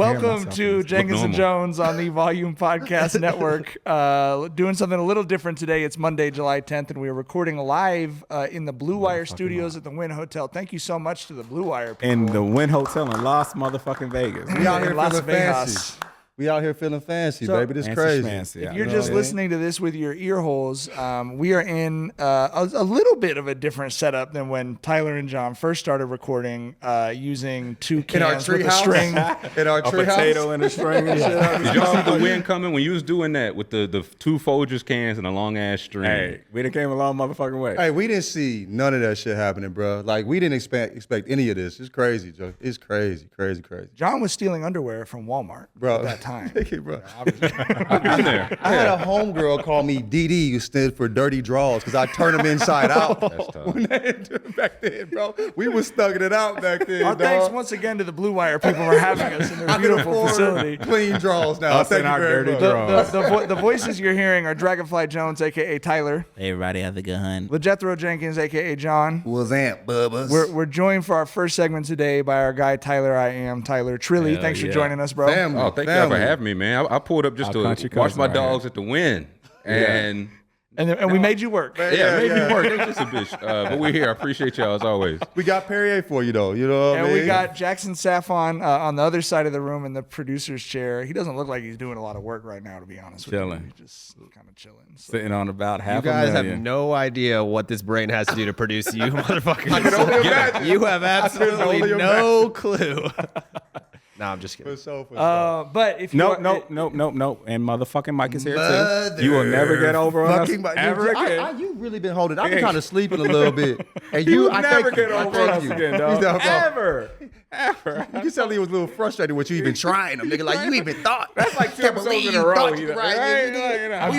Welcome to Jenkins and Jonez on the Volume Podcast Network. Doing something a little different today. It's Monday, July 10th, and we are recording live in the Blue Wire Studios at the Wynn Hotel. Thank you so much to the Blue Wire people. In the Wynn Hotel in Las motherfucking Vegas. We out here feeling fancy. We out here feeling fancy, baby. This crazy. Fancy, if you're just listening to this with your ear holes, we are in a little bit of a different setup than when Tyler and John first started recording using two cans with a string. In our tree house. Potato and a string and shit. Did y'all see the wind coming when you was doing that with the two Folgers cans and a long ass string? Hey, we done came a long motherfucking way. Hey, we didn't see none of that shit happening, bro. Like, we didn't expect any of this. It's crazy, Joe. It's crazy. John was stealing underwear from Walmart at that time. Bro. I've been there. I had a homegirl call me DD, who stood for dirty draws, because I turned them inside out. That's tough. When back then, bro. We was thugging it out back then, Our thanks once again to the Blue Wire people for having us in their beautiful facility. Clean draws now. Us and our dirty draws. The voices you're hearing are Dragonfly Jones, a.k.a. Tyler. Hey, everybody, how's it going? LeJethro Jenkins, a.k.a. John. Was Aunt Bubba's. We're joined for our first segment today by our guy, Tyler Trilly. Hell Thanks for yeah. joining us, bro. Family. Oh, thank y'all for having me, man. I pulled up just to watch my dogs at the Wynn. And we made you work. yeah, it made me work. They just a bitch. But we're here. I appreciate y'all as always. We got Perrier for you, though. You know what I mean? And we got Jackson Saffon on the other side of the room in the producer's chair. He doesn't look like he's doing a lot of work right now, to be honest with you. Chilling. He's just kind of chilling. So. Sitting on about half You a guys million. have no idea what this brain has to do to produce you, motherfuckers. I can only imagine. You have absolutely only no clue. No, I'm just kidding. For sure. But if you Nope. And motherfucking Mike is here too. You will never get over on us ever again. You really been holding. I've been kind of sleeping a little bit. And you I never get over on us again, dog. Ever. You can tell he was a little frustrated with you even trying them, nigga. Like, you even thought. That's like 2 episodes in a row. Who you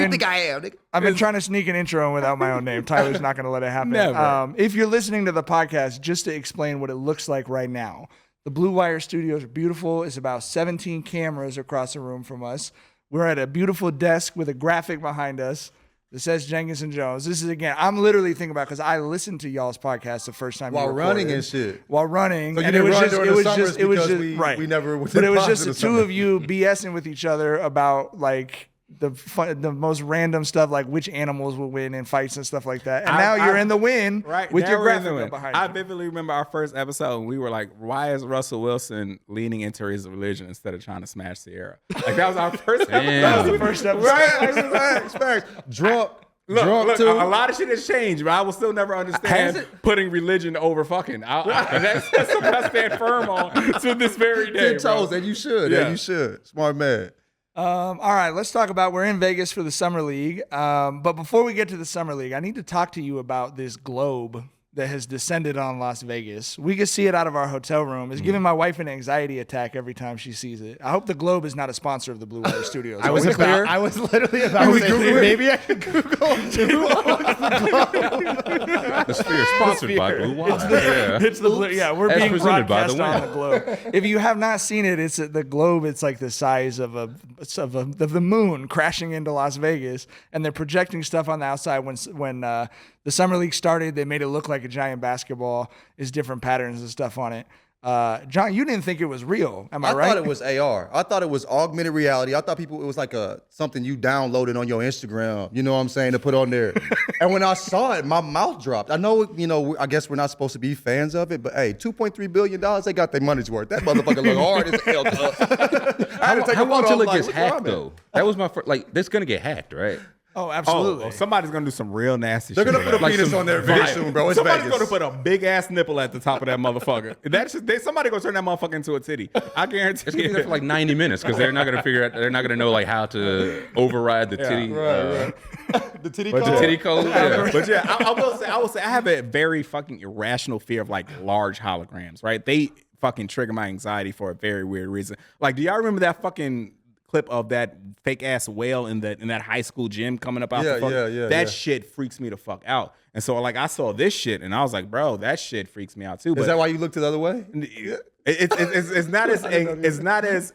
think I am, nigga? I've been trying to sneak an intro in without my own name. Tyler's not going to let it happen. Never. If you're listening to the podcast, just to explain what it looks like right now, the Blue Wire Studios are beautiful. It's about 17 cameras across the room from us. We're at a beautiful desk with a graphic behind us that says Jenkins and Jonez. This is, again, I'm literally thinking about, because I listened to y'all's podcast the first time While you running and shit. While running. So you and didn't it was run just, during it the was summers just, it was because just, right. we never was But it was in just the positive two summer. of you BSing with each other about, like, the most random stuff, like which animals will win in fights and stuff like that. And now you're in the win with your graphic behind you. I vividly remember our first episode and we were like, why is Russell Wilson leaning into his religion instead of trying to smash Sierra? Like, that was our first episode. That was the first episode. Right? Drunk Look, too. a lot of shit has changed, but I will still never understand putting religion over fucking. That's something I stand firm on to this very day. 10 toes, and you should. Yeah. And you should. Smart man. All right, let's talk about, we're in Vegas for the Summer League. But before we get to the Summer League, I need to talk to you about this globe that has descended on Las Vegas. We can see it out of our hotel room. It's giving my wife an anxiety attack every time she sees it. I hope the Globe is not a sponsor of the Blue Wire Studios. I was literally about to say, maybe I could Google who owns the The Sphere is sponsored by Blue Wire. It's the Blue, yeah, we're As being presented by broadcast the on Wynn. the Globe. If you have not seen it, it's the Globe. It's like the size of the moon crashing into Las Vegas, and they're projecting stuff on the outside. When the Summer League started, they made it look like a giant basketball. There's different patterns and stuff on it. John, you didn't think it was real, am I right? I thought it was AR. I thought it was augmented reality. I thought it was like something you downloaded on your Instagram, you know what I'm saying, to put on there. And when I saw it, my mouth dropped. I know, I guess we're not supposed to be fans of it, but hey, $2.3 billion, they got their money's worth. That motherfucker look hard as hell. I had to take How a long photo. till it Like, gets what's hacked, wrong, though? That was my first, like, that's going to get hacked, right? Oh, absolutely. Somebody's gonna do some real nasty They're shit. gonna put a penis on there very soon, bro. It's Somebody's Vegas. gonna put a big ass nipple at the top of that motherfucker. Somebody gonna turn that motherfucker into a titty. I guarantee It's going to be you. there for like 90 minutes because they're not going to figure out, they're not going to know like how to override the titty. Right. The titty But code? The titty code. Yeah. But yeah, I will say I have a very fucking irrational fear of like large holograms, right? They fucking trigger my anxiety for a very weird reason. Like, do y'all remember that fucking clip of that fake ass whale in that high school gym coming up out the fuck? That shit freaks me the fuck out. And so like I saw this shit and I was like, bro, that shit freaks me out too. Is that why you looked the other way? It's not as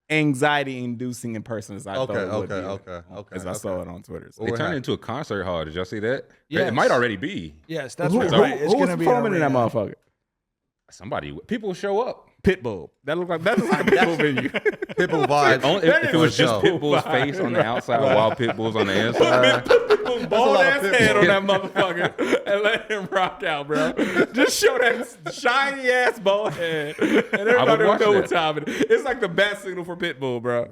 anxiety inducing in person as I thought it would be. Okay. As I saw it on Twitter. So. They turned it into a concert hall. Did y'all see that? Yes. It might already be. Yes, that's Who, right. It's who's going to be performing in that arena. motherfucker? People show up. Pitbull. That looks like a Pitbull venue. Pitbull vibes. If it was just No. Pitbull's face on the outside while Pitbull's on the inside. Put Pitbull's bald lot ass of head on that motherfucker and let him rock out, bro. Just show that shiny ass bald head, and everybody will watch know that. what time it is. It's like the bat signal for Pitbull, bro.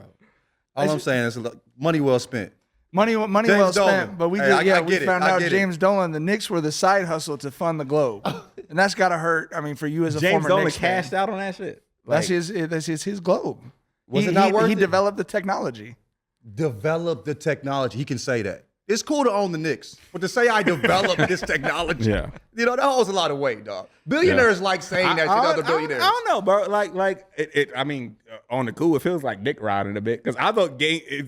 All I'm saying is money well spent. Money well James spent, Dolan. but we Hey, just, I we get it. found I out get it. James Dolan, the Knicks were the side hustle to fund the Globe, and that's gotta hurt. I mean, for you as a James former Dolan Knicks fan. cashed out on that shit. That's his Globe. Was it not worth He it? developed the technology. Develop the technology. He can say that. It's cool to own the Knicks, but to say I developed this technology, Yeah. you know, that holds a lot of weight, dog. Billionaires like saying that shit to other billionaires. I don't know, bro. Like I mean, on the cool, it feels like dick riding a bit because I thought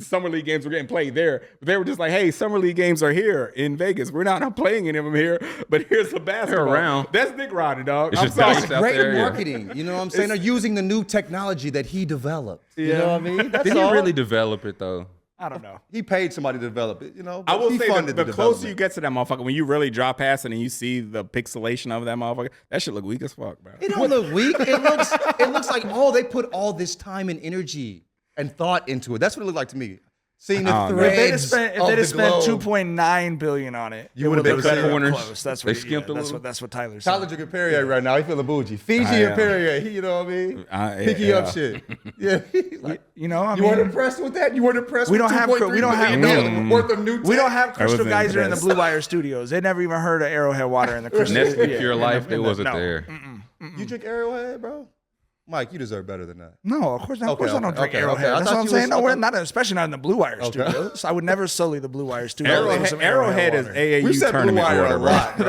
summer league games were getting played there, but they were just like, hey, summer league games are here in Vegas. We're not playing any of them here, but here's the basketball. around. That's dick riding, dog. It's I'm just sorry. dice out Great there, yeah. marketing. You know what I'm saying? They're using the new technology that he developed. You know what I mean? That's Did he all. really develop it though? I don't know. He paid somebody to develop it, you know? I will he say funded the the closer you development. get to that motherfucker, when you really drop past it and you see the pixelation of that motherfucker, that shit look weak as fuck, bro. It don't look weak. It looks like, oh, they put all this time and energy and thought into it. That's what it looked like to me. Seeing the Oh, man. threads If of they'd the have spent globe. $2.9 billion on it, You it would've been looked able to see better the up corners. close. That's They what, skimped a that's little. what Tyler said. Tyler drinking Perrier right now. He feeling bougie. Fiji I and am. Perrier. You know what I mean? Picky yeah. up shit. Yeah. Like, You know, I you mean, weren't impressed with that? You weren't impressed We with don't have- $2.3 we don't have- billion worth of new tech? we don't have Crystal wasn't Geyser in the impressed. Blue Wire studios. They never even heard of Arrowhead water in the Crystal. Nestle yeah, Pure in the- Life, in it the- wasn't no. there. You drink Arrowhead, bro? Mike, you deserve better than that. No, of course not. Of course I don't drink okay. Arrowhead. I That's thought what I'm you saying. was- No, I we're thought- not, especially not in the Blue Wire studios. I would never sully the Blue Wire studios. with some Arrowhead is water. AAU We said Blue tournament Wire water, a bro. lot, bro.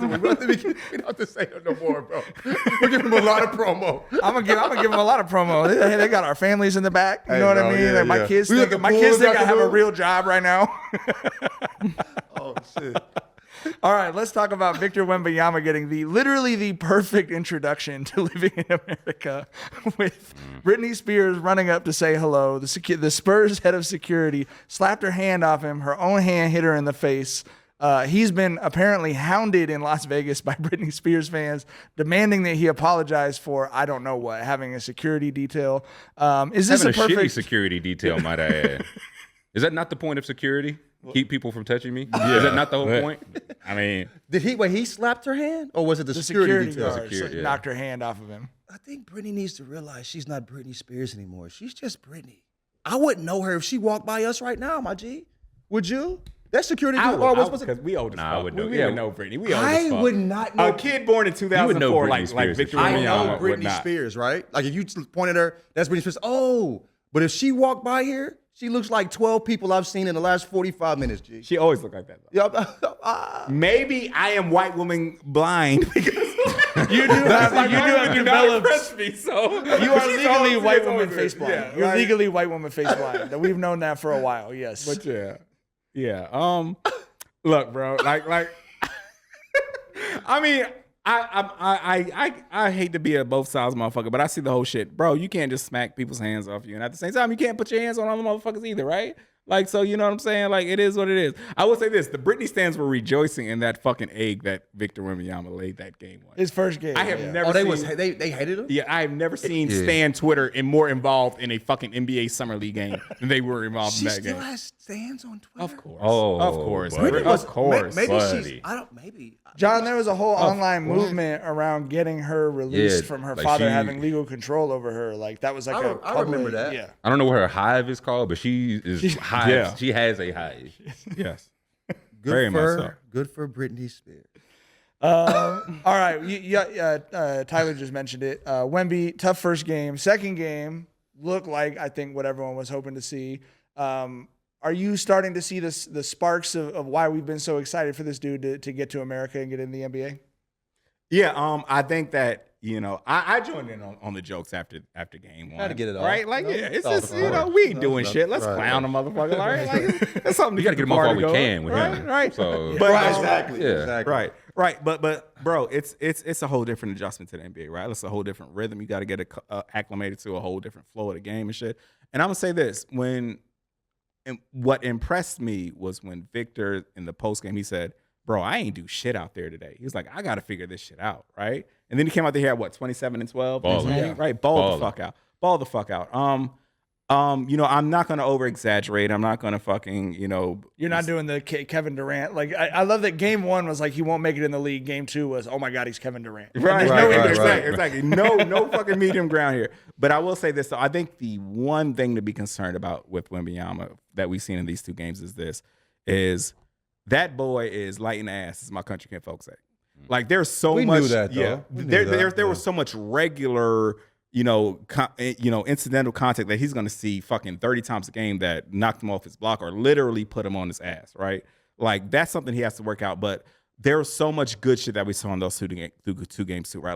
We don't have to say it no more, bro. We're giving them a lot of promo. I'm gonna give them a lot of promo. They got our families in the back. You Hey, know what bro, I mean? yeah, Like my yeah. kids We at think the I pool have this a afternoon? real job right now. Oh, shit. All right, let's talk about Victor Wembanyama getting literally the perfect introduction to living in America, with Britney Spears running up to say hello. The Spurs head of security slapped her hand off him. Her own hand hit her in the face. He's been apparently hounded in Las Vegas by Britney Spears fans, demanding that he apologize for, I don't know what, having a security detail. Is this Having a a shitty perfect security detail, might I add. Is that not the point of security? Keep people from touching me? Is that not the whole point? I mean, He slapped her hand? Or was it the the security security detail? guard yeah. knocked her hand off of him? I think Britney needs to realize she's not Britney Spears anymore. She's just Britney. I wouldn't know her if she walked by us right now, my G. Would you? That security I dude. would, Was because we old as Nah, I fuck. would We know. would Yeah. know Britney. We old as I fuck. would not know. A kid born in would know 2004, Britney like Spears Victor if I she- know Wembanyama would Britney not. Spears, right? Like if you pointed her, that's Britney Spears. Oh, but if she walked by here, she looks like 12 people I've seen in the last 45 minutes, G. She always looked like that, though. Yeah, Maybe I am white woman blind because You do have developed. me, so You are She's legally always- white she's woman always- face blind. yeah, You're like- legally white woman face blind. We've known that for a while. Yes. But yeah. Look, bro. Like. I mean, I hate to be a both sides motherfucker, but I see the whole shit, bro. You can't just smack people's hands off you, and at the same time, you can't put your hands on other motherfuckers either, right? Like, so you know what I'm saying? Like, it is what it is. I will say this: the Britney stands were rejoicing in that fucking egg that Victor Wembanyama laid that game on. His first game. I have yeah. never Oh, seen. they hated him? Yeah, I have never seen Stan Twitter and more involved in a fucking NBA Summer League game than they were involved She in that still game. has stands on Twitter. Of course. Oh, of course. buddy. Of course. Maybe buddy. she's. I don't. Maybe. John, there was a whole online course. movement around getting her released Yeah, from her like father she- having legal control over her. Like that was like a I remember public- that. Yeah. I don't know what her hive is called, but she is hive. yeah. She has a hive. Yes. Good Very much for so. good for Britney Spears. All right. Tyler just mentioned it. Wemby, tough first game. Second game looked like I think what everyone was hoping to see. Are you starting to see the sparks of why we've been so excited for this dude to get to America and get in the NBA? Yeah, I think that, I joined in on the jokes after game one. Had to get it off. Right? Like, No, yeah, it's of just, course. we ain't doing No, shit. Let's right, clown a motherfucker. Right? Like, that's something We got to get him off while we can with him. Right. So, But, Exactly. Yeah. Exactly. Right. But bro, it's a whole different adjustment to the NBA, right? It's a whole different rhythm. You got to get acclimated to a whole different flow of the game and shit. And I'm going to say this, and what impressed me was when Victor in the post game, he said, bro, I ain't do shit out there today. He was like, I got to figure this shit out, right? And then he came out there, he had what, 27 and 12? Balling. Yeah. Right, ball the fuck out. Ball the fuck out. I'm not gonna over exaggerate. I'm not gonna fucking, You're not doing the Kevin Durant. Like I love that game 1 was like he won't make it in the league. Game 2 was, oh my God, he's Kevin Durant. Right, Right. exactly. No fucking medium ground here. But I will say this though. I think the one thing to be concerned about with Wembanyama that we've seen in these 2 games is that boy is lighting ass, as my country can folks say. Like there's so We much. knew that, though. Yeah, We knew that, there was so much regular. Incidental contact that he's going to see fucking 30 times a game that knocked him off his block or literally put him on his ass, right? Like, that's something he has to work out. But there's so much good shit that we saw in those 2 games too, right?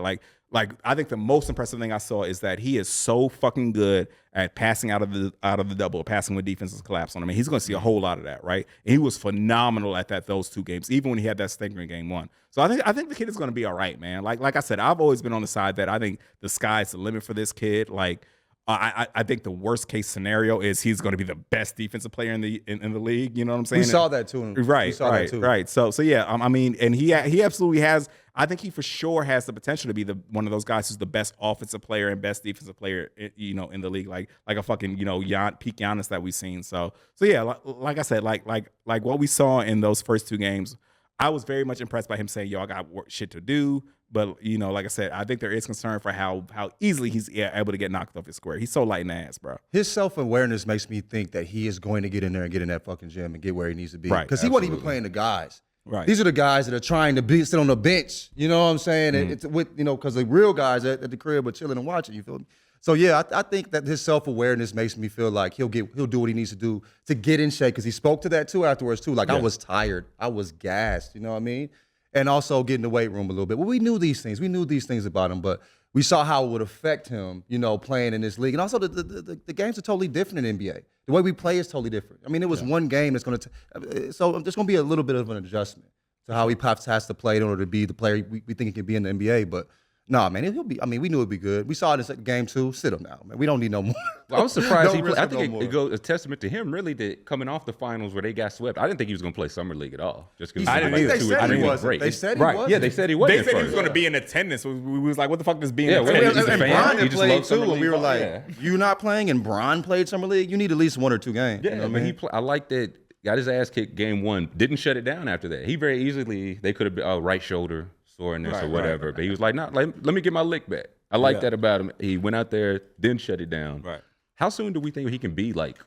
Like I think the most impressive thing I saw is that he is so fucking good at passing out of the double, passing when defenses collapse on him. And he's going to see a whole lot of that, right? And he was phenomenal at those 2 games, even when he had that stinker in game 1. So I think the kid is going to be all right, man. Like I said, I've always been on the side that I think the sky's the limit for this kid. Like I think the worst case scenario is he's going to be the best defensive player in the league. You know what I'm saying? We saw that too. Right, We saw that too. right. So yeah. I mean, and he absolutely has. I think he for sure has the potential to be one of those guys who's the best offensive player and best defensive player, in the league, like a fucking, peak Giannis that we've seen. So yeah, like I said, like what we saw in those first 2 games, I was very much impressed by him saying, "Yo, I got shit to do." But like I said, I think there is concern for how easily he's able to get knocked off his square. He's so light in the ass, bro. His self-awareness makes me think that he is going to get in there and get in that fucking gym and get where he needs to be. Right, Because he wasn't even playing the guys. Right. These are the guys that are trying to sit on the bench. You know what I'm saying? And it's with, because the real guys at the crib are chilling and watching. You feel me? So yeah, I think that his self-awareness makes me feel like he'll do what he needs to do to get in shape. Because he spoke to that too afterwards too. Like I was tired, I was gassed. You know what I mean? And also get in the weight room a little bit. Well, we knew these things. We knew these things about him, but we saw how it would affect him, playing in this league. And also the games are totally different in NBA. The way we play is totally different. I mean, it was one game that's going to, so there's going to be a little bit of an adjustment to how he perhaps has to play in order to be the player we think he can be in the NBA. But nah, man, he'll be. I mean, we knew it'd be good. We saw it in game 2. Sit him now, man. We don't need no more. Well, I was surprised. Don't risk I it think no it more. goes a testament to him, really, that coming off the finals where they got swept. I didn't think he was going to play summer league at all. Just because I didn't either. They said he wasn't. break. They said he Right. wasn't. Yeah, they said he They wasn't. said he at was first. going to be in attendance. We was like, what the fuck does being Yeah, in well, attendance? he's a And fan. Bron He had just played loves too, summer and we were league like, ball. Yeah. "You not playing?" And Bron played summer league. You need at least 1 or 2 games. Yeah, you know what but I mean? I like that. Got his ass kicked game 1. Didn't shut it down after that. He very easily, they could have been right shoulder soreness or whatever. But he was like, "No, let me get my lick back." I like that about him. He went out there, didn't shut it down. Right. How soon do we think he can be like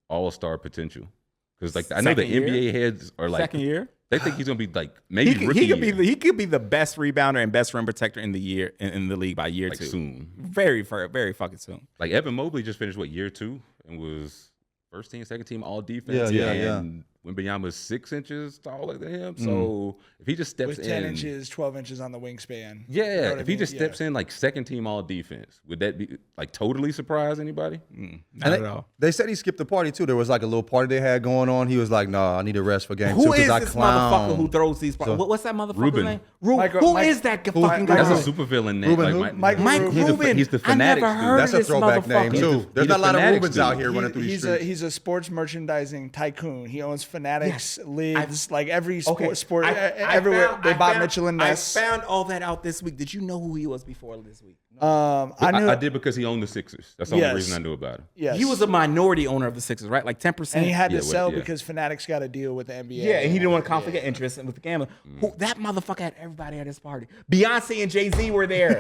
all-star potential? Because I know the Second NBA year? heads are like Second year? They think he's gonna be like maybe rookie He could be year, he could be the best rebounder and best rim protector in the year in the league by year like 2. soon. Very fucking soon. Like Evan Mobley just finished year 2 and was first team, second team all defense. Yeah. And Wembanyamas 6 inches taller than him. So if he just steps With 10 in, inches, 12 inches on the wingspan. yeah, You know what I if he mean? just Yeah. steps in like second team all defense, would that be like totally surprise anybody? Not And at all. They said he skipped the party too. There was like a little party they had going on. He was like, "Nah, I need a rest for game 2 Who because is I this clown." motherfucker who throws these? What's that motherfucker's Ruben. name? Michael- Who Mike- is that who- fucking guy? That's Ruben. a super villain name. Ruben who? Mike He's Ruben. He's the Fanatics I never dude. heard That's of a this throwback name motherfucker. too. There's He's not a the lot of Fanatics Rubens out dude. here running through the He's streets. a sports merchandising tycoon. He owns Fanatics lids, like every Okay. sport I everywhere. found- They I bought found- Mitchell and Ness. I found all that out this week. Did you know who he was before this week? I knew. I did because he owned the Sixers. That's the only Yes. reason I knew about him. Yes. He was a minority owner of the Sixers, right? Like 10%. and he had to Yeah, sell yeah. because Fanatics got a deal with the NBA. Yeah, and he didn't want conflict of interest with the gambling. That motherfucker had everybody at his party. Beyonce and Jay-Z were there.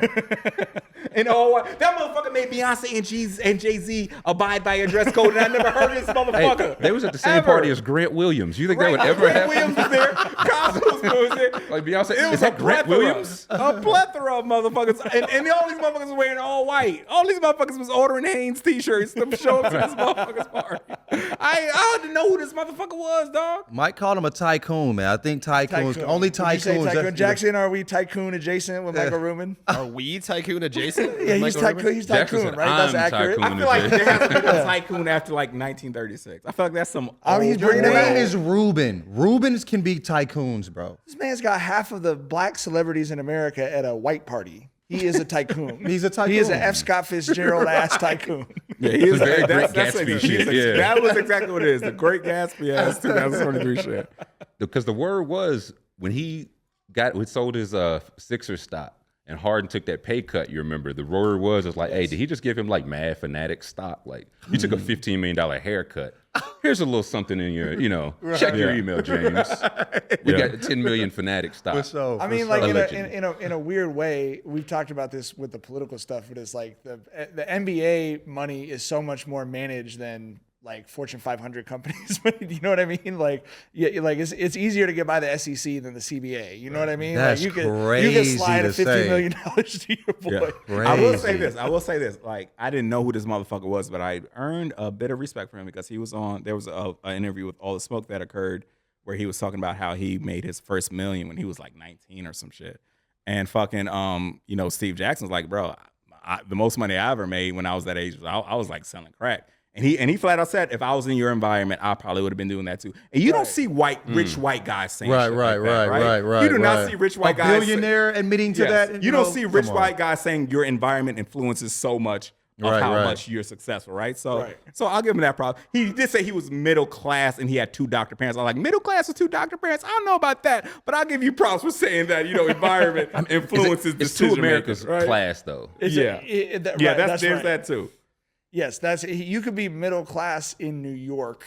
And that motherfucker made Beyonce and Jay-Z abide by a dress code, and I never heard of this Hey, motherfucker. they was at the same Ever. party as Grant Williams. You think that would ever Grant happen? Williams was there. Cosmos was there. Like Beyonce, It was is that a Grant plethora. Williams? A plethora of motherfuckers. And all these motherfuckers were wearing all white. All these motherfuckers was ordering Hanes t-shirts to show up to this motherfucker's party. I didn't know who this motherfucker was, dog. Mike called him a tycoon, man. I think tycoons, Tycoon. only Would you say tycoons. Tycoon Jackson, are we tycoon adjacent with Michael Rubin? Are we Tycoon adjacent? Yeah, he's tycoon. He's Jackson tycoon, said, right? That's "I'm accurate. Tycoon." I feel like there hasn't been a tycoon after like 1936. I feel like that's some. He's Your bringing it name up. is Ruben. Rubens can be tycoons, bro. This man's got half of the black celebrities in America at a white party. He is a tycoon. He's a He is tycoon. an F. Scott Fitzgerald ass tycoon. Yeah, he is. Very That's Great Gatsby shit, yeah. That was exactly what it is. The Great Gatsby ass 2023 shit. Because the word was when he sold his Sixers stock, and Harden took that pay cut. You remember the roar was like, hey, did he just give him like Mad Fanatic stock? Like you took a $15 million haircut. Here's a little something in your, check your email, James. We got 10 million Fanatic stock. I mean, like in a weird way, we've talked about this with the political stuff, but it's like the NBA money is so much more managed than like Fortune 500 companies. You know what I mean? Like, yeah, like it's easier to get by the SEC than the CBA. You know what I mean? That's like crazy you can slide a to $50 million to your boy. Crazy. I will say this. Like, I didn't know who this motherfucker was, but I earned a bit of respect for him because he was on. There was an interview with All the Smoke that occurred where he was talking about how he made his first million when he was like 19 or some shit. And fucking, Steve Jackson's like, bro, the most money I ever made when I was that age, I was like selling crack. And he flat out said, if I was in your environment, I probably would have been doing that too. And you don't see rich white guys saying shit like that, right? You do not see rich white guys. Billionaire admitting to that. You don't see rich white guys saying your environment influences so much of how much you're successful, right? So I'll give him that problem. He did say he was middle class and he had 2 doctor parents. I'm like, middle class with 2 doctor parents? I don't know about that, but I'll give you props for saying that, environment influences it's 2 decision America's makers, right? class though. There's that too. Yes, you could be middle class in New York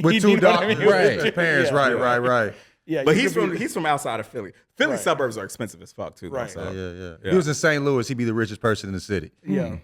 With 2 doctor parents, Yeah. right. Yeah, But he's from outside of Philly. Philly suburbs are expensive as fuck too. Right. So. Yeah. If he was in St. Louis, he'd be the richest person in the city. Yeah.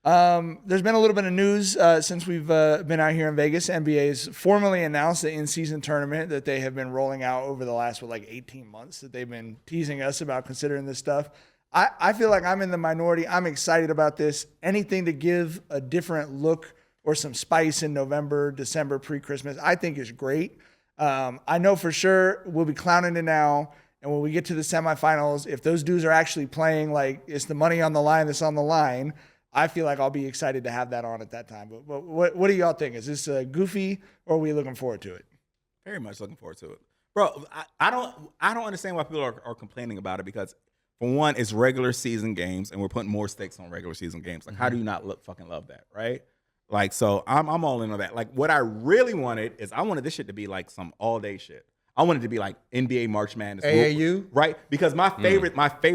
There's been a little bit of news since we've been out here in Vegas. NBA's formally announced the in-season tournament that they have been rolling out over the last 18 months that they've been teasing us about considering this stuff. I feel like I'm in the minority. I'm excited about this. Anything to give a different look or some spice in November, December, pre-Christmas, I think is great. I know for sure we'll be clowning it now. And when we get to the semifinals, if those dudes are actually playing like it's the money on the line that's on the line, I feel like I'll be excited to have that on at that time. But what do y'all think? Is this goofy or are we looking forward to it? Very much looking forward to it. Bro, I don't understand why people are complaining about it because for one, it's regular season games, and we're putting more stakes on regular season games. Like, how do you not fucking love that, right? Like, so I'm all in on that. Like, what I really wanted is I wanted this shit to be like some all day shit. I wanted it to be like NBA March Madness, AAU, right? Because my favorite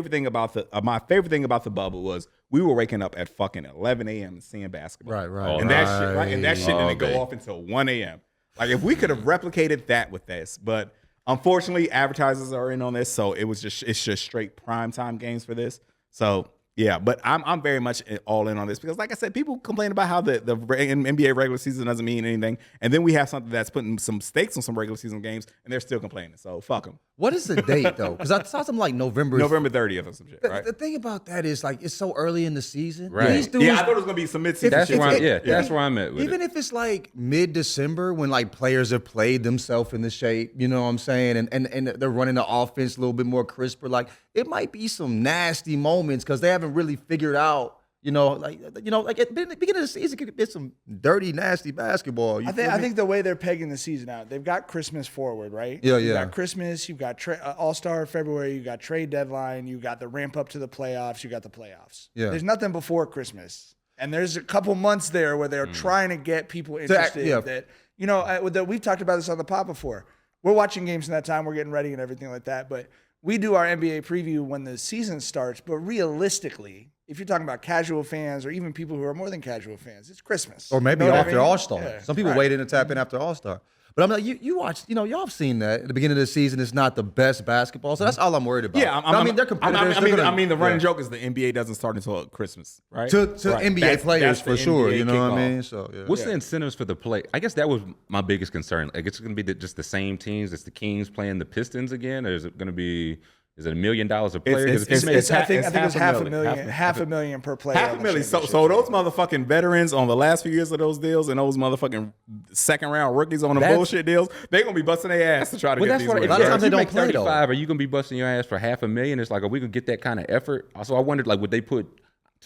thing about the bubble was we were waking up at fucking 11 a.m. and seeing basketball, right, and that shit, right, and that shit didn't go off until 1 a.m. Like, if we could have replicated that with this, but. Unfortunately, advertisers are in on this, so it's just straight primetime games for this. So yeah, but I'm very much all in on this because, like I said, people complain about how the NBA regular season doesn't mean anything, and then we have something that's putting some stakes on some regular season games, and they're still complaining. So fuck them. What is the date though? Because I saw something like November 30th or some shit. Right. The thing about that is like it's so early in the season. Right. These dudes, I thought it was gonna be some mid-season. That's shit. that's where I'm at with even it. if it's like mid-December when like players have played themselves into shape, you know what I'm saying, and they're running the offense a little bit more crisper. Like it might be some nasty moments because they haven't really figured out. Like at the beginning of the season, it could be some dirty, nasty basketball. I think the way they're pegging the season out, they've got Christmas forward, right? Yeah, You've got Christmas, you've got All-Star February, you got trade deadline, you got the ramp up to the playoffs, you got the playoffs. Yeah. There's nothing before Christmas. And there's a couple months there where they're trying to get people interested that we've talked about this on the pod before. We're watching games in that time, we're getting ready and everything like that, but we do our NBA preview when the season starts, but realistically, if you're talking about casual fans or even people who are more than casual fans, it's Christmas. Or maybe after All-Star. Yeah. Some people wait in to tap in after All-Star. But I'm like, you watch, y'all have seen that at the beginning of the season. It's not the best basketball, so that's all I'm worried about. Yeah, they're competitors. The running joke is the NBA doesn't start until Christmas, right? To NBA players for sure. NBA You know what I kickoff. mean? So yeah. What's the incentives for the play? I guess that was my biggest concern. Like, it's going to be just the same teams. It's the Kings playing the Pistons again, or is it going to be? Is it $1 million a player? I think it's half a million per player. Half a million. So those motherfucking veterans on the last few years of those deals and those motherfucking second round rookies on the bullshit deals, they're gonna be busting their ass to try to get these. A lot of times they don't play, 35. Are you gonna be busting your ass for $500,000? It's like, are we gonna get that kind of effort? Also, I wondered, like, would they put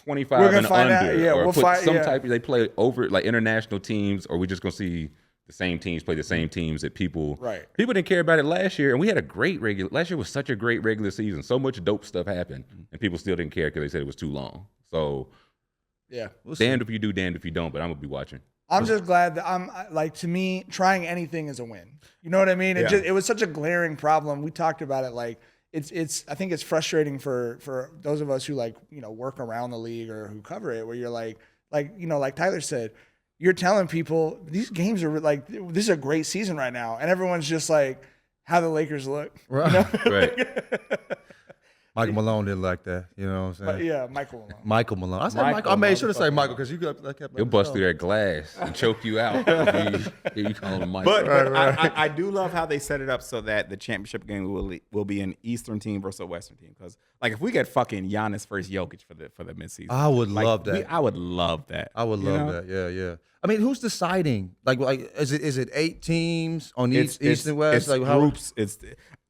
25 and under, or put some type? They play over like international teams, or we just gonna see the same teams play the same teams that people didn't care about it last year, and we had a great last year was such a great regular season. So much dope stuff happened, and people still didn't care because they said it was too long. So damned if you do, damned if you don't, but I'm gonna be watching. I'm just glad that to me, trying anything is a win. You know what I mean? It was such a glaring problem. We talked about it, like, it's I think it's frustrating for those of us who like, work around the league or who cover it, where you're like Tyler said, you're telling people these games are like, this is a great season right now, and everyone's just like, how the Lakers look, Right. Right. Michael Malone didn't like that. You know what I'm saying? But yeah, Michael Malone. Michael Malone. I said Michael. I made sure to say Michael because you got kept. He'll bust through that glass and choke you out. You call him Mike. But I do love how they set it up so that the championship game will be an Eastern team versus a Western team. Because like if we get fucking Giannis versus Jokic for the midseason, I would love that. I would love that. I would love that. Yeah. I mean, who's deciding? Like, is it 8 teams on East and West? It's like groups.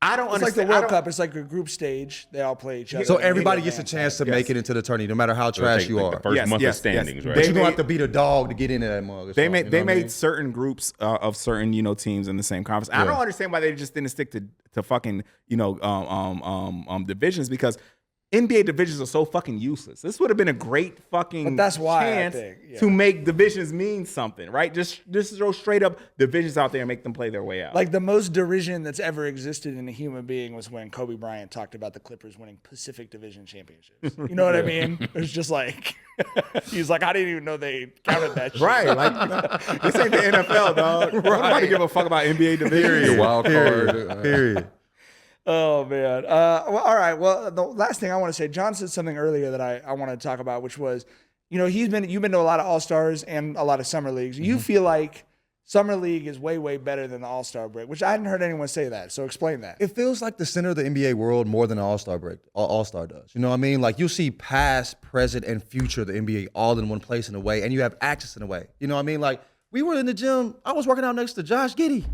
I don't It's like understand. the World Cup. It's like a group stage. They all play each other. So everybody gets a chance to make it into the tourney, no matter how trash you are. The first month of standings, right? But you don't have to beat a dog to get into that mug. They made certain groups of certain teams in the same conference. I don't understand why they just didn't stick to fucking divisions, because NBA divisions are so fucking useless. This would have been a great fucking But that's why I chance think, to make divisions mean something, right? Just throw straight up divisions out there and make them play their way out. Like the most derision that's ever existed in a human being was when Kobe Bryant talked about the Clippers winning Pacific Division championships. You know what I mean? It was just like, he's like, I didn't even know they counted that shit. Right, like this ain't the NFL, dog. Nobody give a fuck about NBA divisions. The wild card. Period. Oh man. Well, all right. Well, the last thing I want to say, John said something earlier that I want to talk about, which was, you've been to a lot of All-Stars and a lot of summer leagues. You feel like summer league is way, way better than the All-Star break, which I hadn't heard anyone say that. So explain that. It feels like the center of the NBA world more than an All-Star break. All-Star does. You know what I mean? Like you'll see past, present, and future of the NBA all in one place in a way, and you have access in a way. You know what I mean? Like we were in the gym. I was working out next to Josh Giddey.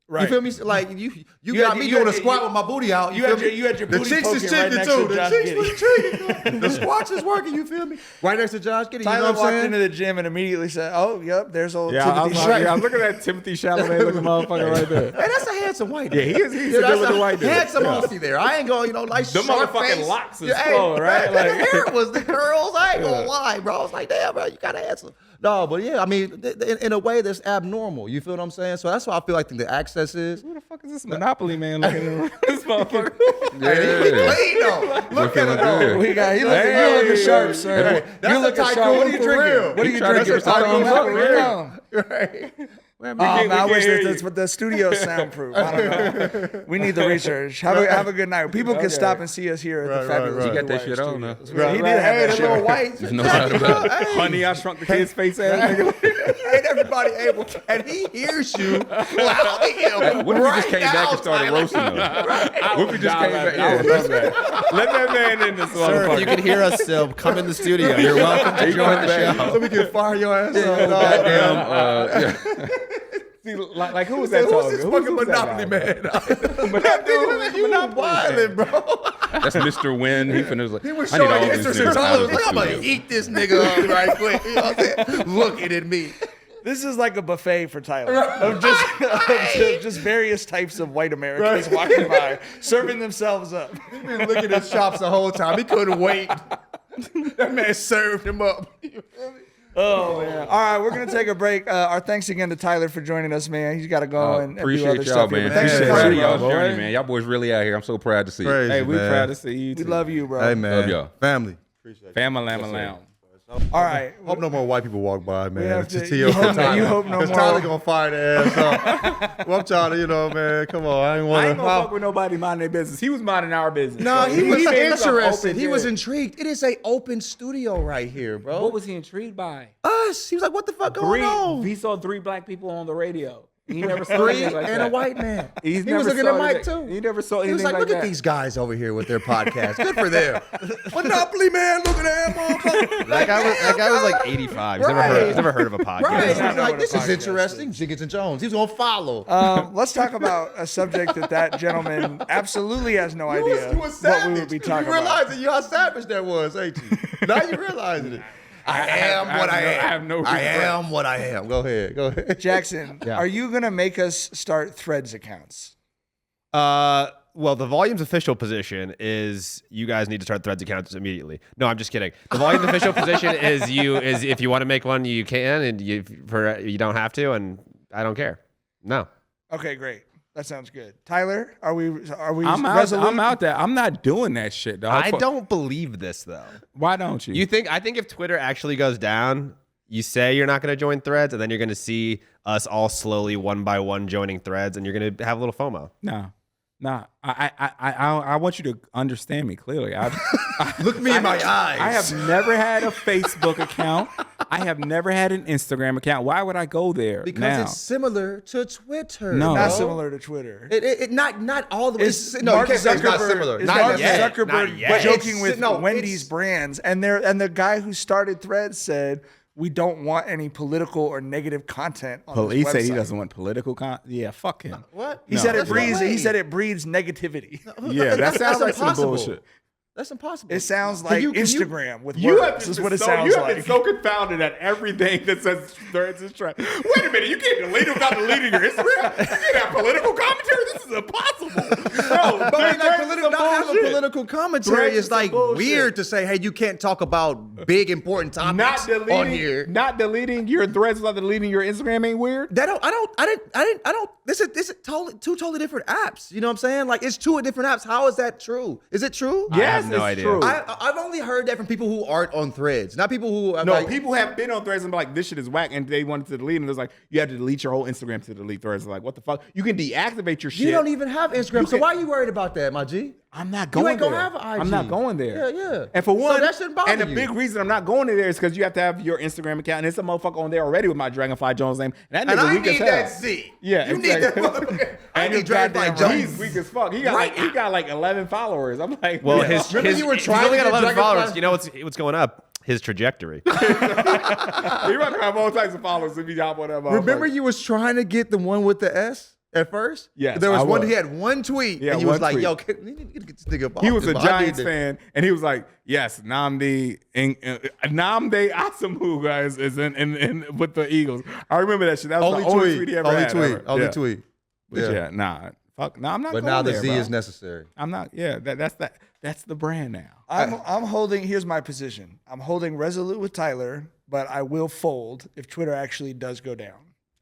Right. You feel me? Like you got me doing a squat with my booty out. You had your the booty cheeks is poking right cheeking next too. to The Josh cheeks Giddey. was cheeking. The squats is working. You feel me? Right next to Josh Giddey. Tyler you know what I'm walked saying? into the gym and immediately said, "Oh, yep, there's old Yeah, I Timothy." was looking at Timothy Chalamet looking motherfucker right there. Hey, that's a handsome white Yeah, dude. he's a good looking white dude. Handsome Yeah. Aussie there. I ain't going, nice The sharp motherfucking face. locks is Hey, flowing, right? The hair was the curls. I ain't gonna lie, bro. I was like, damn, bro, you got handsome. No, but yeah, I mean, in a way that's abnormal. You feel what I'm saying? So that's why I feel like the access is. Who the fuck is this Monopoly man looking at this motherfucker? Hey, he clean though. Look at him though. You looking sharp, sir. That's You looking a sharp. Tycoon What are you for drinking? real. What are you That's drinking? a Tycoon for real. Right. Man, I wish hear that's what the studio's soundproof. I don't know. We need the research. Have a good night. People can stop and see us here at the Fabulous. right. You got that Blue shit Wire on now. Studios. He did Hey, have that the shit. little white. There's no doubt about it. Hey, Honey, I Shrunk the Kid's face ass nigga. ain't everybody able, and he hears you loudly. What if we just came back and started roasting them? What if we just came back? I would love that. Let that man in this Sir, if you motherfucker. can hear us still, come in the studio. You're welcome to join the show. So we can fire your ass up. Goddamn. See, like who was that Who's talking? this Who's fucking that Monopoly guy? man? Monopoly. You wildin', bro. That's Mr. Win. He finna like, He was I need showing all his these sisters. niggas out of Like, the I'm gonna studio. eat this nigga up right quick. You know what I'm saying? Looking at me. This is like a buffet for Tyler of just various types of white Americans walking by, serving themselves up. He's been licking his chops the whole time. He couldn't wait. That man served him up. You feel me? Oh man! All right, we're gonna take a break. Our thanks again to Tyler for joining us, man. He's got to go and do Appreciate other y'all, stuff. here. man. But thanks for Yeah. Proud coming, of y'all's bro. journey, man. Y'all boys really out here. I'm so proud to see it. Crazy, Hey, we man. proud to see you We too. love you, bro. Hey, man. Love y'all. Family. Family Lamb. All right. Hope no more white people walk by, man. have to- It's you hope- Tyler. you hope no 'Cause more- Tyler gonna fire the ass up. Well, I'm trying to, man. Come on, I ain't I want ain't gonna fuck with nobody minding their business. He was minding our business. No, So he was made some interested. open He was shit. intrigued. It is a open studio right here, bro. What was he intrigued by? Us? He was like, "What the fuck going on?" He saw 3 black people on the radio. He never saw 3 anything like and that. a white man. He He was looking at Mike too. He never saw He anything was like, like "Look that. at these guys over here with their podcast. Good for them." Monopoly man, look at that motherfucker. That guy was like 85. He's never heard of a podcast. Right. He's not know like, what a "This is podcast interesting." Jenkins Jonez. He's gonna follow. Let's talk about a subject that gentleman absolutely has no You idea was what savage. we would be talking you about. realizing how savage that was, ain't you? Now you realizing it. I am what I am. I have no I regret. am what I am. Go ahead. Jackson, are you gonna make us start Threads accounts? Well, the Volume's official position is you guys need to start Threads accounts immediately. No, I'm just kidding. The Volume's official position is if you want to make one, you can, and you don't have to, and I don't care. No. Okay, great. That sounds good. Tyler, are we I'm out. resolute? I'm out there. I'm not doing that shit, dog. I don't believe this though. Why don't you? I think if Twitter actually goes down, you say you're not going to join Threads, and then you're going to see us all slowly one by one joining Threads, and you're going to have a little FOMO. No. I want you to understand me clearly. Look me in my eyes. I have never had a Facebook account. I have never had an Instagram account. Why would I go there because now? it's similar to Twitter. No. Not bro. similar to Twitter. It not all the way. No, Mark you can't say it's not Zuckerberg- similar. Is Not Mark yet. Zuckerberg Not yet. joking It's- with no, Wendy's it's- brands, and the guy who started Threads said we don't want any political or negative content on He this said he website. doesn't want political content. Yeah, fuck him. What? He said That's no way. He said it breeds negativity. Yeah, that sounds like some impossible. bullshit. That's impossible. It sounds like can you- Instagram with You words. Is what it sounds like. confounded at everything that says Threads is trash. Wait a minute, you can't delete it without deleting your Instagram? You can't have political commentary? This is impossible. No, But like not having political commentary Threads is is like some bullshit. weird to say, hey, you can't talk about big important topics on here. Not deleting your Threads without deleting your Instagram ain't weird. I don't. This is two totally different apps. You know what I'm saying? Like it's two different apps. How is that true? Is it true? I have no idea. True. I've only heard that from people who aren't on Threads, not people who. No, like, people have been on Threads and be like, this shit is whack, and they wanted to delete it. And it's like, you have to delete your whole Instagram to delete Threads. Like, what the fuck? You can deactivate your shit. You don't even have Instagram, You so can- why are you worried about that, my G? I'm not going ain't there. gonna have an IG. I'm not going there. Yeah. And for So one, that shouldn't bother and the you. big reason I'm not going there is because you have to have your Instagram account, and it's a motherfucker on there already with my Dragonfly Jones name. And that And nigga I weak need as hell. that Z. Yeah, you need that exactly. motherfucker. I And need he's Dragonfly goddamn- Jones. He's weak as fuck. He got like 11 followers. I'm like, Well, yeah. his you were he's trying only to got get 11 Dragonfly- followers. You know what's going up? His trajectory. He might have all types of followers if he got one of them. Remember, you was trying to get the one with the S at first. Yes, there was I one. was. He had one tweet, Yeah, and you was one like, tweet. "Yo, you need to get this nigga off He was this, a bro. I need Giants to-" fan, and he was like, "Yes, Nnamdi Asomugha is in with the Eagles." I remember that shit. That was Only the only tweet. tweet he ever Only had. tweet. ever. Only Yeah. tweet. But yeah, nah, fuck, nah, I'm not. But going now the there, Z bro. is necessary. I'm not. Yeah, that's the brand now. I'm holding. Here's my position. I'm holding resolute with Tyler, but I will fold if Twitter actually does go down.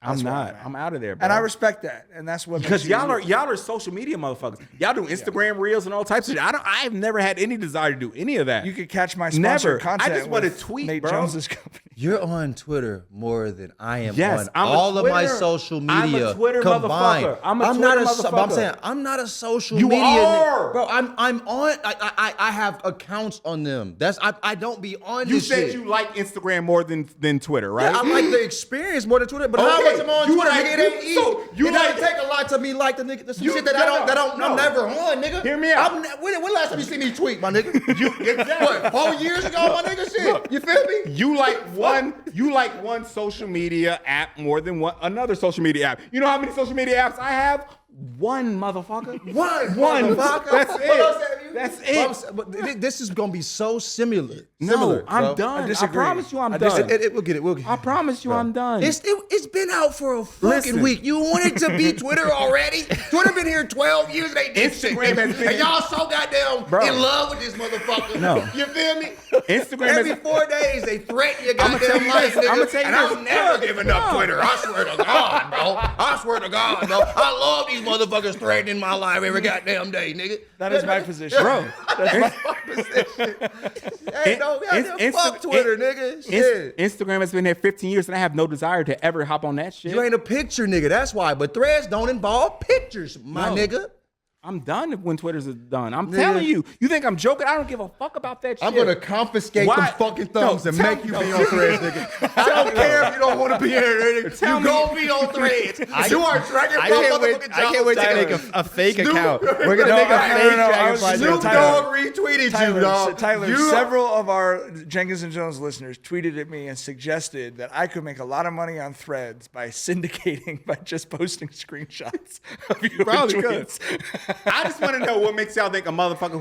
I'm That's where not. at. I'm out of there, bro. And I respect that, and that's what because makes y'all are social media motherfuckers. Y'all do Instagram reels and all types of shit. I've never had any desire to do any of that. You could catch my Never. sponsored content. I just want to with tweet, Nate bro. Jones's company. You're on Twitter more than I am Yes, on I'm a all of my Twitter- social I'm a media Twitter combined. motherfucker. I'm a not Twitter but I'm motherfucker. saying I'm not a social You media are. bro. I'm on. I have accounts on them. I don't be on. You this said shit. you like Instagram more than Twitter, right? Yeah, I like the experience more than Twitter, but how Okay, much I'm on you Twitter, like- nigga? It ain't easy. so you It like- doesn't take a lot to me like the nigga. Some You- shit that no, I'm never on, nigga. Hear me out. When last time you see me tweet, my nigga? Exactly. What? 4 years ago, my nigga. Shit. You feel me? You like one social media app more than another social media app. You know how many social media apps I have? One, motherfucker. One. That's What it. else have you? That's But it. but this is gonna be so similar. No, I'm bro. done. I disagree. promise you, I'm I done. We'll get it. We'll get it. I promise you, I'm done. It's been out for a fucking Listen. week. You want it to be Twitter already? Twitter been here 12 years and they did shit. Instagram has been- And y'all so goddamn Bro. in love with this motherfucker. No. You feel me? Instagram Every has- 4 days they threaten your I'ma tell goddamn you life, this. nigga. I'ma tell you and this. I'm never giving up Twitter. I swear to God, bro. I swear to God, bro. I love these motherfuckers threatening my life every goddamn day, nigga. That is my position, Bro. That's my position. Hey, no, fuck Twitter, nigga. Shit. Instagram has been there 15 years, and I have no desire to ever hop on that shit. You ain't a picture nigga, that's why. But threads don't involve pictures, my No. nigga. I'm done when Twitter's done. I'm telling you. You think I'm joking? I don't give a fuck about that shit. I'm gonna confiscate Why? them fucking thumbs No, and tell make me- you no, be on threads, nigga. I don't care if you don't want to be here, nigga. Tell You me- gonna be on threads. You are dragging I can't wait to make a fake account. We're gonna make a fake Dragonfly Snoop Jones Dogg account. retweeted you, dog. Tyler, several of our Jenkins and Jones listeners tweeted at me and suggested that I could make a lot of money on Threads by syndicating, by just posting screenshots of your Probably tweets. I just want to know what makes y'all think a motherfucker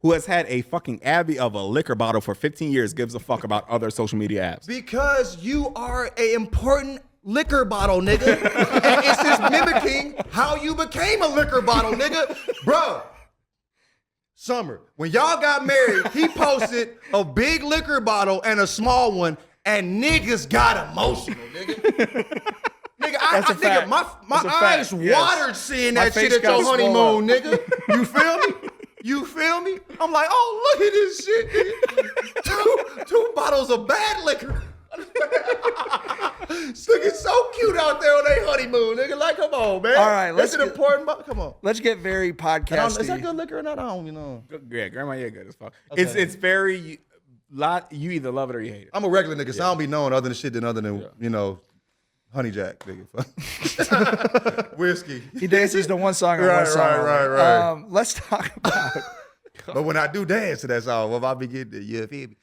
who has had a fucking abbey of a liquor bottle for 15 years gives a fuck about other social media apps. Because you are a important liquor bottle, nigga. And it's just mimicking how you became a liquor bottle, nigga. Bro. Summer, when y'all got married, he posted a big liquor bottle and a small one, and niggas got emotional, nigga. Nigga, I That's a fact. My That's a eyes fact. Yes. watered seeing My that shit face at got your swole honeymoon, nigga. You feel me? You feel me? I'm like, oh, look at this shit, nigga. two bottles of bad liquor. This nigga's so cute out there on their honeymoon, nigga. Like, come on, man. All right, that's an important. Come on. Let's get very Is that podcasty. good liquor or not? I don't, Yeah, grandma, yeah, good as fuck. Okay. It's very lot. You either love it or you hate it. I'm a regular nigga, so I don't be knowing other than Honey Jack, nigga. Whiskey. He dances to one song and one song. Right. Let's talk about But when I do dance to that song, what I be getting it? You feel me?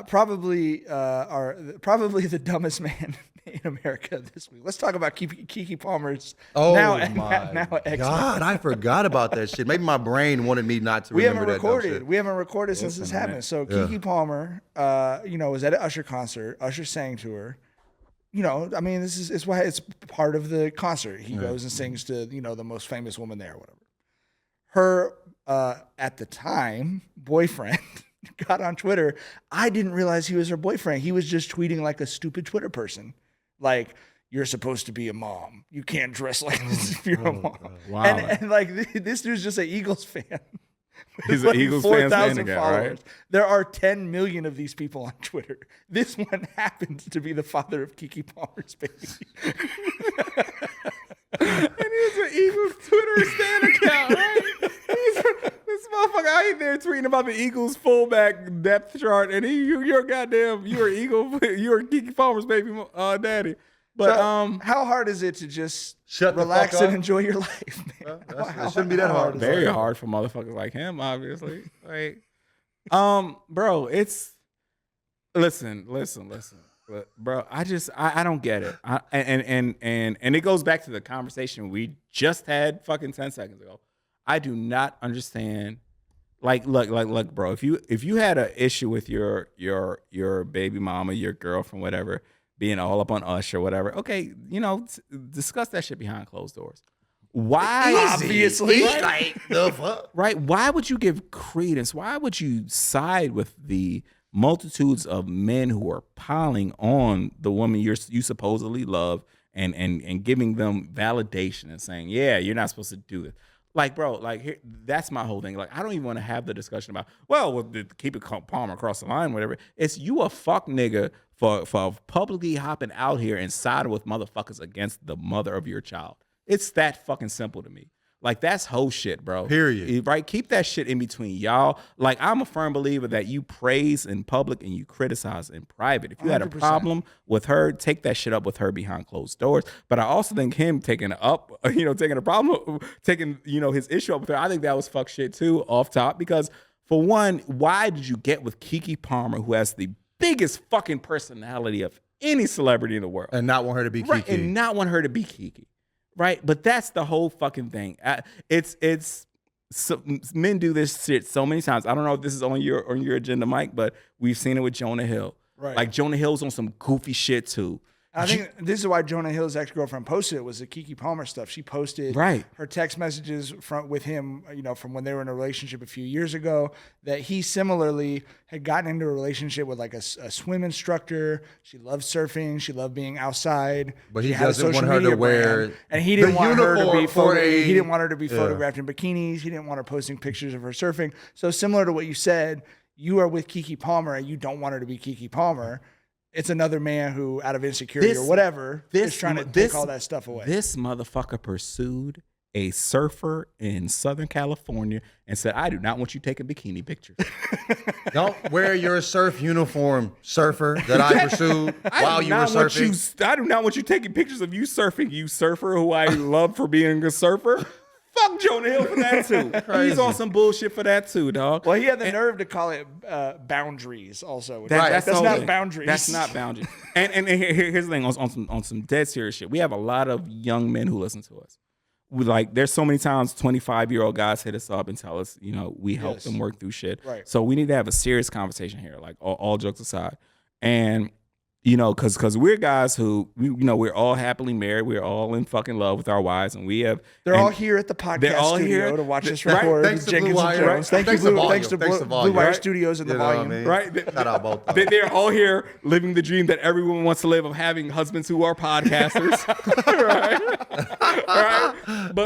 probably the dumbest man in America this week. Let's talk about Kiki Palmer's now ex. God, I forgot about that shit. Maybe my brain wanted me not to remember that dumb shit. We haven't recorded since this happened. So Kiki Palmer, was at an Usher concert. Usher sang to her. I mean, it's why it's part of the concert. He goes and sings to, the most famous woman there, or whatever. Her, at the time, boyfriend got on Twitter. I didn't realize he was her boyfriend. He was just tweeting like a stupid Twitter person. Like, you're supposed to be a mom. You can't dress like this if you're a mom. Wow. And like, this dude's just an Eagles fan. He's an Eagles fan 4,000 again, followers. right? There are 10 million of these people on Twitter. This one happens to be the father of Kiki Palmer's baby. And he's an Eagles Twitter stan account, right? This motherfucker out there tweeting about the Eagles fullback depth chart, and you're Kiki Palmer's baby daddy. But How hard is it to just Shut the relax fuck and up. enjoy your life, man? It shouldn't be that hard. is very it? hard for motherfuckers like him, obviously. Like, bro, it's listen, bro. I don't get it. And it goes back to the conversation we just had fucking 10 seconds ago. I do not understand. Like, look, bro. If you had an issue with your baby mama, your girlfriend, whatever, being all up on Usher, whatever, okay, discuss that shit behind closed doors. Why? Obviously. Like the fuck. Right? Why would you give credence? Why would you side with the multitudes of men who are piling on the woman you supposedly love and giving them validation and saying, yeah, you're not supposed to do this? Like, bro, that's my whole thing. Like, I don't even want to have the discussion about, keep it Palmer across the line, whatever. It's you a fuck nigga for publicly hopping out here and siding with motherfuckers against the mother of your child. It's that fucking simple to me. Like, that's whole shit, bro. Period. Right? Keep that shit in between y'all. Like, I'm a firm believer that you praise in public and you criticize in private. If you had a 100%. problem with her, take that shit up with her behind closed doors. But I also think him taking his issue up with her, I think that was fuck shit too, off top. Because for one, why did you get with Kiki Palmer, who has the biggest fucking personality of any celebrity in the world, And not want her to be Kiki. right? And not want her to be Kiki. Right, but that's the whole fucking thing. Men do this shit so many times. I don't know if this is on your agenda, Mike, but we've seen it with Jonah Hill. Right. Like, Jonah Hill's on some goofy shit too. I think this is why Jonah Hill's ex-girlfriend posted it, was the Kiki Palmer stuff. She posted her text messages with him, from when they were in a relationship a few years ago, that he similarly had gotten into a relationship with like a swim instructor. She loved surfing. She loved being outside. But She he had a doesn't want social her to media wear brand, and he didn't the want her to be uniform for he a- didn't want her to be photographed in bikinis. He didn't want her posting pictures of her surfing. So similar to what you said, you are with Kiki Palmer and you don't want her to be Kiki Palmer. It's another man who, out of insecurity or whatever, is trying to take all that stuff away. This motherfucker pursued a surfer in Southern California and said, I do not want you taking bikini pictures. Don't wear your surf uniform, surfer, that I pursued while you were surfing. I do not want you taking pictures of you surfing, you surfer who I love for being a surfer. Fuck Jonah Hill for that too. He's on some bullshit for that too, dog. Well, he had the nerve to call it boundaries also. That's not boundaries. That's not boundaries. And here's the thing, on some dead serious shit. We have a lot of young men who listen to us. There's so many times 25-year-old guys hit us up and tell us, we help them work through shit. Right. So we need to have a serious conversation here, like all jokes aside. And you know, because we're guys who, we're all happily married. We're all in fucking love with our wives, and we have. They're all here at the they're podcast all studio here to watch us right? record. Thanks to Jenkins Blue Wire. Jonez. Thank you, Blue. Thanks to Thanks to Blue Volume, Wire right? Studios and the You know what I volume. mean? Right? Shout out both of them. They're all here living the dream that everyone wants to live of having husbands who are podcasters. right?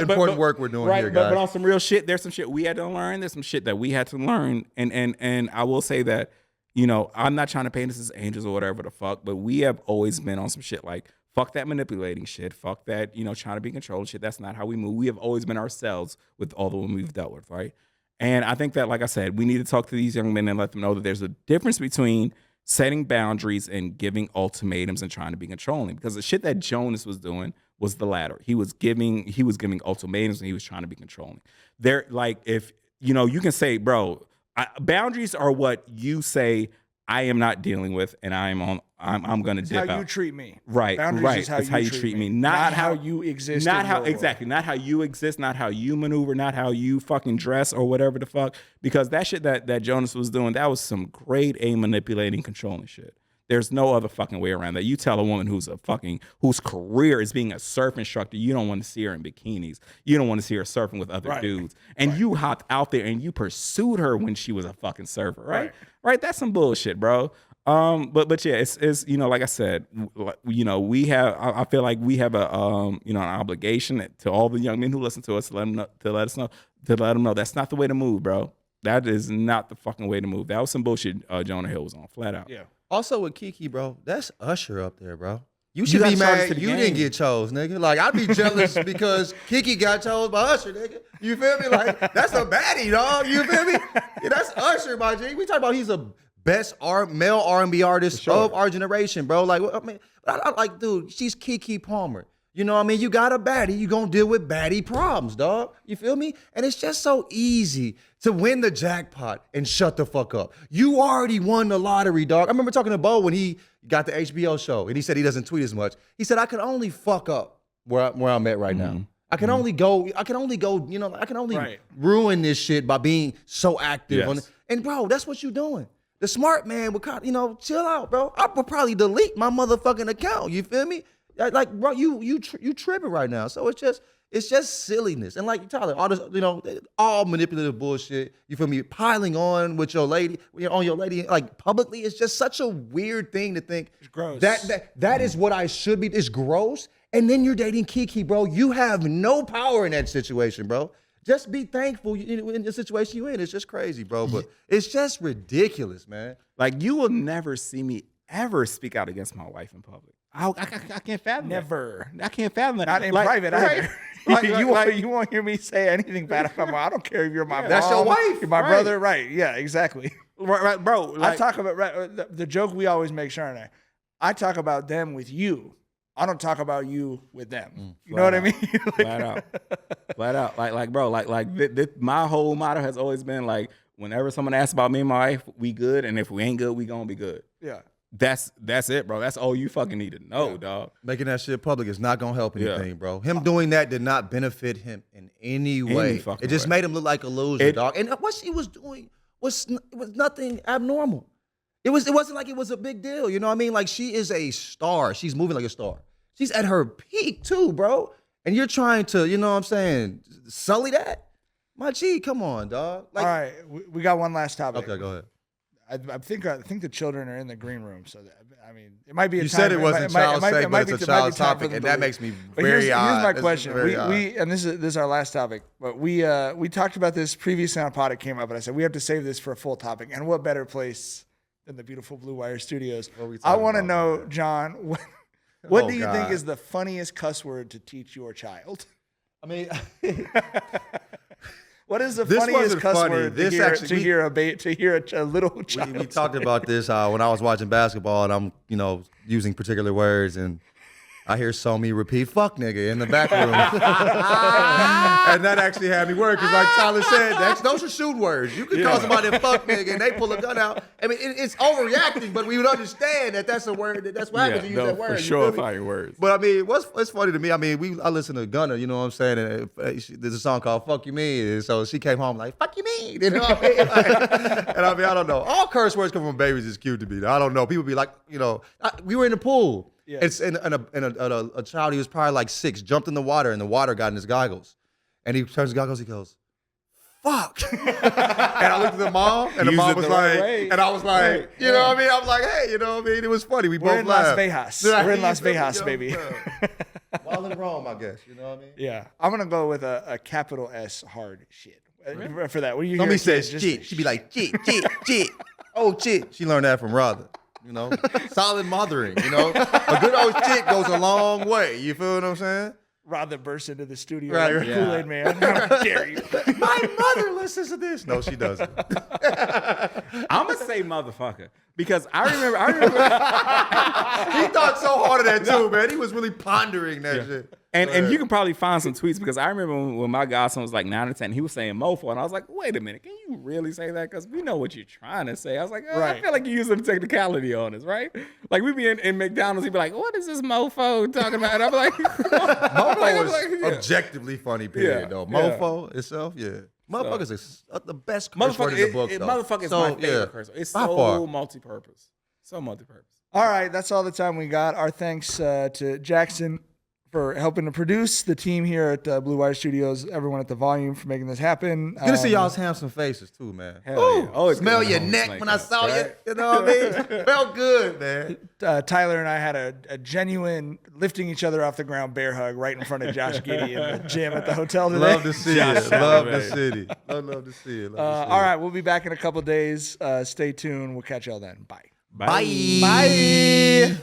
Important work we're doing here, guys. But on some real shit, there's some shit we had to learn. There's some shit that we had to learn. And I will say that, I'm not trying to paint us as angels or whatever the fuck, but we have always been on some shit like, fuck that manipulating shit. Fuck that, trying to be controlled shit. That's not how we move. We have always been ourselves with all the women we've dealt with, right? And I think that, like I said, we need to talk to these young men and let them know that there's a difference between setting boundaries and giving ultimatums and trying to be controlling. Because the shit that Jonas was doing was the latter. He was giving ultimatums and he was trying to be controlling. They're like, if, you can say, bro, boundaries are what you say I am not dealing with, and I'm going to dip out. How you treat me. Right, Boundaries right. is how, It's you, how you treat treat me. me. Not how you exist. Not in how your world. exactly. Not how you exist. Not how you maneuver. Not how you fucking dress or whatever the fuck. Because that shit that Jonas was doing, that was some grade A manipulating, controlling shit. There's no other fucking way around that. You tell a woman whose career is being a surf instructor, you don't want to see her in bikinis. You don't want to see her surfing with other dudes. And you hopped out there and you pursued her when she was a fucking surfer, right? Right? That's some bullshit, bro. But yeah, it's like I said, we have. I feel like we have an obligation to all the young men who listen to us to let them know that's not the way to move, bro. That is not the fucking way to move. That was some bullshit. Jonah Hill was on flat out. Yeah. Also with Kiki, bro, that's Usher up there, bro. You should got be charged mad to the you game. didn't get chose, nigga. Like, I'd be jealous because Kiki got chose by Usher, nigga. You feel me? Like, that's a baddie, dog. You feel me? Yeah, that's Usher, my G. We talk about he's a best male R&B artist of our generation, bro. Like, I mean, I like, dude, she's Kiki Palmer. You know what I mean? You got a baddie, you gonna deal with baddie problems, dog. You feel me? And it's just so easy to win the jackpot and shut the fuck up. You already won the lottery, dog. I remember talking to Bo when he got the HBO show, and he said he doesn't tweet as much. He said, I can only fuck up where I'm at right now. I can only go, I can only ruin this shit by being so active. Yes. And bro, that's what you doing. The smart man would chill out, bro. I would probably delete my motherfucking account. You feel me? Like, bro, you tripping right now. So it's just silliness. And like Tyler, all this, all manipulative bullshit. You feel me? Piling on with your lady, like publicly. It's just such a weird thing to think. It's gross. That is what I should be. It's gross. And then you're dating Kiki, bro. You have no power in that situation, bro. Just be thankful in the situation you're in. It's just crazy, bro. But it's just ridiculous, man. Like, you will never see me ever speak out against my wife in public. I can't fathom Never. that. I can't fathom that. Not in Like, private right? either. You won't hear me say anything bad about my. I don't care if you're my mom. That's your wife. You're my Right. brother. Right. Yeah, exactly. right, bro. I talk about the joke we always make, Sharon and I talk about them with you. I don't talk about you with them. You know what I mean? Flat out. Like, bro, my whole motto has always been like, whenever someone asks about me and my wife, we good, and if we ain't good, we gonna be good. Yeah. That's it, bro. That's all you fucking need to know, dog. Making that shit public is not gonna help anything, bro. Him doing that did not benefit him in any way. fucking It just way. made him look like a loser, dog. And what she was doing was nothing abnormal. It wasn't like it was a big deal. You know what I mean? Like, she is a star. She's moving like a star. She's at her peak too, bro. And you're trying to, you know what I'm saying, sully that? My G, come on, dog. Like, All right. We got one last topic. okay, go ahead. I think the children are in the green room. So it might be. You said it wasn't child's sake, but it's a child's time for topic, them and to that leave. makes me But very odd. Here's my This is question. very odd. We and this is our last topic. But we talked about this previously on a pod. It came up, and I said we have to save this for a full topic. And what better place than the beautiful Blue Wire Studios? What are we I talking want to about, know, man? John, what Oh, do you think God. is the funniest cuss word to teach your child? I mean, What is the This funniest wasn't cuss funny. word This to hear, actually- to we- hear a little child? we talked about this when I was watching basketball, and I'm, using particular words, and I hear Somi repeat "fuck nigga" in the back room, and that actually had me worried because, like Tyler said, those are shoot words. You can call somebody a "fuck nigga" and they pull a gun out. I mean, it's overreacting, but we would understand that that's a word. That's why you use that word. For sure, fire words. But I mean, what's funny to me? I mean, I listen to Gunna. You know what I'm saying? And there's a song called "Fuck You Mean," and so she came home like "fuck you mean," you know what I mean? And I mean, I don't know. All curse words come from babies is cute to me. I don't know. People be like, we were in the pool. Yeah. It's and a child. He was probably like 6. Jumped in the water, and the water got in his goggles. And he turns his goggles. He goes, "Fuck!" And I looked at the mom, and the mom was like, and I was like, you know what I mean? I'm like, hey, you know what I mean? It was funny. We're both in laughed. Las Vegas. We're in Las Vegas, baby. While in Rome, I guess. You know what I mean? Yeah, I'm gonna go with a capital S hard shit for that. When you hear Somebody a kid, says just- shit. She'd be like, shit. Oh, shit. She learned that from Rother. Solid mothering, A good old shit goes a long way. You feel what I'm saying? Rather burst into the studio Right. like a Yeah. Kool-Aid man. How dare you? My mother listens to this. No, she doesn't. I'm gonna say motherfucker because I remember. He thought so hard of that too, man. He was really pondering that shit. And you can probably find some tweets because I remember when my godson was like 9 or 10, he was saying mofo, and I was like, wait a minute, can you really say that? Because we know what you're trying to say. I was like, I Right. feel like you're using the technicality on us, right? Like we be in McDonald's, he'd be like, what is this mofo talking about? And I'm like, Mofo is yeah. objectively funny, period, Yeah, though. yeah. Mofo itself, yeah. Motherfuckers is the best curse word in the book, though. Motherfucker is So, my favorite yeah, curse word. It's by so far. multi-purpose. So multi-purpose. All right, that's all the time we got. Our thanks to Jackson for helping to produce, the team here at Blue Wire Studios, everyone at the Volume for making this happen. Good to see y'all's handsome faces, too, man. Hell yeah. Always Smell good your when neck homies when like I that, saw right? you. You know what I mean? Felt good, man. Tyler and I had a genuine lifting each other off the ground bear hug right in front of Josh Giddey in the gym at the hotel today. Love to see Josh it. Love Allen. to see it. Love to see it. All right, we'll be back in a couple days. Stay tuned. We'll catch y'all then. Bye. Bye. Bye.